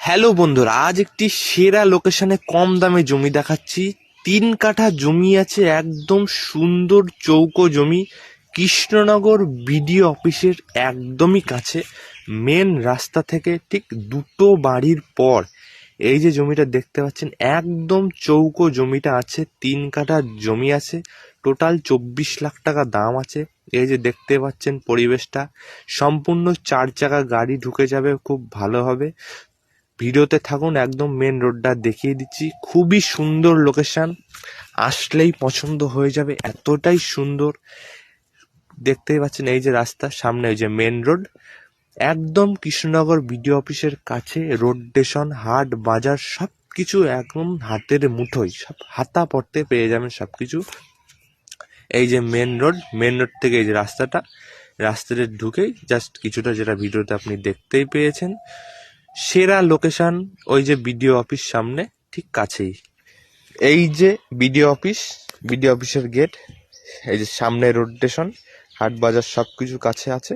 Hello বন্ধুরা, আজ একটি সেরা লোকেশনে কম দামে জমি দেখাচ্ছি। 3 কাঠা জমি আছে, একদম সুন্দর চৌকো জমি, কৃষ্ণনগর বিডিও অফিসের একদমই কাছে, মেন রাস্তা থেকে ঠিক দুটো বাড়ির পর। এই যে জমিটা দেখতে পাচ্ছেন, একদম চৌকো জমিটা আছে, 3 কাঠা জমি আছে, টোটাল 24 লাখ টাকা দাম আছে। এই যে দেখতে পাচ্ছেন পরিবেশটা, সম্পূর্ণ 4 চাকা গাড়ি ঢুকে যাবে, খুব ভালো হবে। ভিডিওতে থাকুন, একদম মেন রোডটা দেখিয়ে দিচ্ছি। খুবই সুন্দর লোকেশন, আসলেই পছন্দ হয়ে যাবে, এতটাই সুন্দর। দেখতেই পাচ্ছেন এই যে রাস্তা সামনে, ওই যে মেন রোড, একদম কৃষ্ণনগর বিডিও অফিসের কাছে। রোড স্টেশন, হাট বাজার সব কিছু একদম হাতের মুঠোয়, সব হাতা পড়তে পেয়ে যাবেন সব কিছু। এই যে মেন রোড, মেন রোড থেকে এই যে রাস্তাটা ঢুকেই জাস্ট কিছুটা, যেটা ভিডিওতে আপনি দেখতেই পেয়েছেন, সেরা লোকেশন। ওই যে বিডিও অফিস সামনে ঠিক কাছেই, এই যে বিডিও অফিসের গেট, এই যে সামনে রোড স্টেশন, হাট বাজার সব কিছু কাছে আছে।